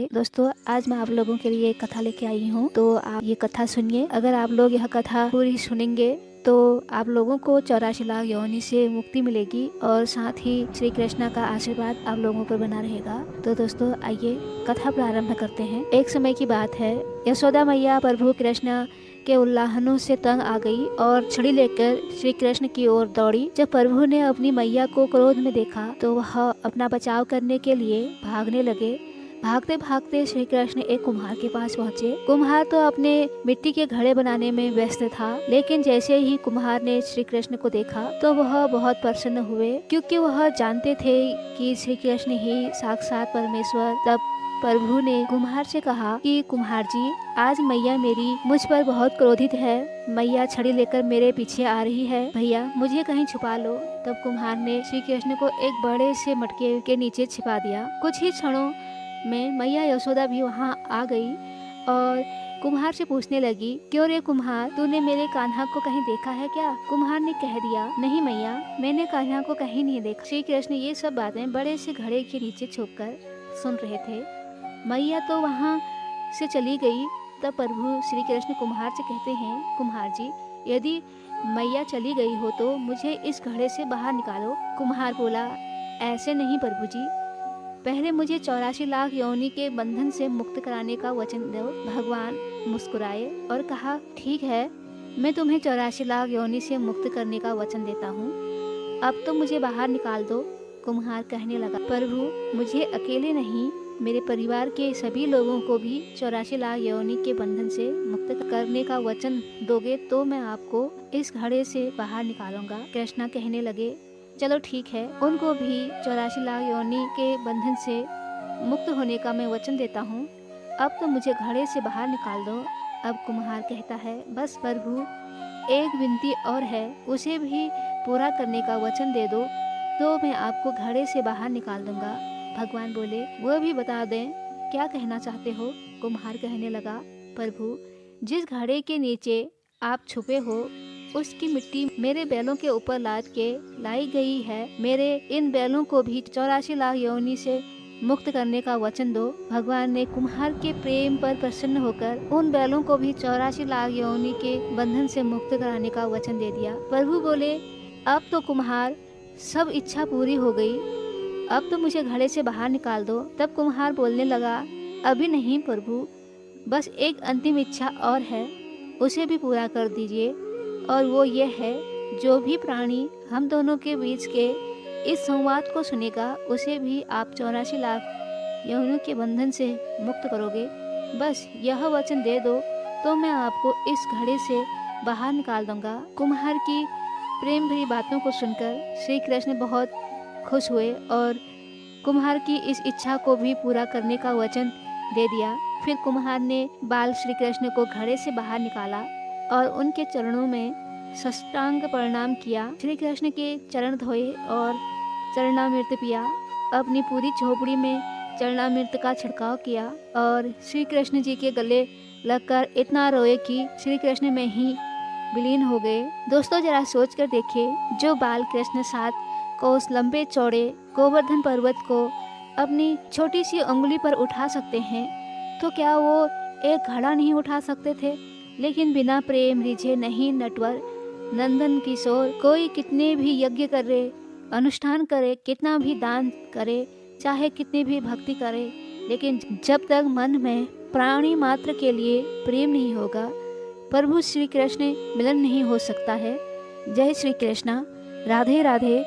राधे। दोस्तों, आज मैं आप लोगों के लिए एक कथा लेके आई हूँ, तो आप ये कथा सुनिए। अगर आप लोग यह कथा पूरी सुनेंगे तो आप लोगों को 84 लाख योनि से मुक्ति मिलेगी और साथ ही श्री कृष्ण का आशीर्वाद आप लोगों पर बना रहेगा। तो दोस्तों, आइए कथा प्रारंभ करते हैं। एक समय की बात है, यशोदा मैया प्रभु कृष्ण के उल्लाहनों से तंग आ गई और छड़ी लेकर श्री कृष्ण की ओर दौड़ी। जब प्रभु ने अपनी मैया को क्रोध में देखा तो वह अपना बचाव करने के लिए भागने लगे। भागते भागते श्री कृष्ण एक कुम्हार के पास पहुँचे। कुम्हार तो अपने मिट्टी के घड़े बनाने में व्यस्त था, लेकिन जैसे ही कुम्हार ने श्री कृष्ण को देखा तो वह बहुत प्रसन्न हुए, क्योंकि वह जानते थे कि श्री कृष्ण ही साक्षात परमेश्वर। तब प्रभु ने कुम्हार से कहा कि कुम्हार जी, आज मैया मेरी मुझ पर बहुत क्रोधित है। मैया छड़ी लेकर मेरे पीछे आ रही है, भैया मुझे कहीं छुपा लो। तब कुम्हार ने श्री कृष्ण को एक बड़े से मटके के नीचे छिपा दिया। कुछ ही क्षणों में मैया यशोदा भी वहाँ आ गई और कुम्हार से पूछने लगी, क्यों रे कुम्हार, तूने मेरे कान्हा को कहीं देखा है क्या? कुम्हार ने कह दिया, नहीं मैया, मैंने कान्हा को कहीं नहीं देखा। श्री कृष्ण ये सब बातें बड़े से घड़े के नीचे छुपकर सुन रहे थे। मैया तो वहाँ से चली गई। तब प्रभु श्री कृष्ण कुम्हार से कहते हैं, कुम्हार जी, यदि मैया चली गई हो तो मुझे इस घड़े से बाहर निकालो। कुम्हार बोला, ऐसे नहीं प्रभु जी, पहले मुझे 84 लाख योनि के बंधन से मुक्त कराने का वचन दो। भगवान मुस्कुराए और कहा, ठीक है, मैं तुम्हें 84 लाख योनि से मुक्त करने का वचन देता हूँ। अब तो मुझे बाहर निकाल दो। कुम्हार कहने लगा, प्रभु मुझे अकेले नहीं, मेरे परिवार के सभी लोगों को भी 84 लाख योनि के बंधन से मुक्त करने का वचन दोगे तो मैं आपको इस घड़े से बाहर निकालूंगा। कृष्णा कहने लगे, चलो ठीक है, उनको भी 84 लाख योनि के बंधन से मुक्त होने का मैं वचन देता हूँ। अब तो मुझे घड़े से बाहर निकाल दो। अब कुम्हार कहता है, बस प्रभु, एक विनती और है, उसे भी पूरा करने का वचन दे दो तो मैं आपको घड़े से बाहर निकाल दूंगा। भगवान बोले, वो भी बता दें, क्या कहना चाहते हो? कुम्हार कहने लगा, प्रभु, जिस घड़े के नीचे आप छुपे हो उसकी मिट्टी मेरे बैलों के ऊपर लाद के लाई गई है। मेरे इन बैलों को भी 84 लाख योनि से मुक्त करने का वचन दो। भगवान ने कुम्हार के प्रेम पर प्रसन्न होकर उन बैलों को भी 84 लाख योनि के बंधन से मुक्त कराने का वचन दे दिया। प्रभु बोले, अब तो कुम्हार सब इच्छा पूरी हो गई, अब तो मुझे घड़े से बाहर निकाल दो। तब कुम्हार बोलने लगा, अभी नहीं प्रभु, बस एक अंतिम इच्छा और है, उसे भी पूरा कर दीजिए। और वो ये है, जो भी प्राणी हम दोनों के बीच के इस संवाद को सुनेगा उसे भी आप 84 लाख योनियों के बंधन से मुक्त करोगे। बस यह वचन दे दो तो मैं आपको इस घड़े से बाहर निकाल दूंगा। कुम्हार की प्रेम भरी बातों को सुनकर श्री कृष्ण बहुत खुश हुए और कुम्हार की इस इच्छा को भी पूरा करने का वचन दे दिया। फिर कुम्हार ने बाल श्री कृष्ण को घड़े से बाहर निकाला और उनके चरणों में साष्टांग प्रणाम किया। श्री कृष्ण के चरण धोए और चरणामृत पिया। अपनी पूरी झोपड़ी में चरणामृत का छिड़काव किया और श्री कृष्ण जी के गले लगकर इतना रोए कि श्री कृष्ण में ही विलीन हो गए। दोस्तों, जरा सोच कर देखिए, जो बाल कृष्ण 7 कोस लंबे चौड़े गोवर्धन पर्वत को अपनी छोटी सी उंगली पर उठा सकते हैं, तो क्या वो एक घड़ा नहीं उठा सकते थे? लेकिन बिना प्रेम रिझे नहीं नटवर नंदन किशोर, कोई कितने भी यज्ञ करे, अनुष्ठान करे, कितना भी दान करे, चाहे कितनी भी भक्ति करे, लेकिन जब तक मन में प्राणी मात्र के लिए प्रेम नहीं होगा, प्रभु श्री कृष्ण मिलन नहीं हो सकता है। जय श्री कृष्णा। राधे राधे।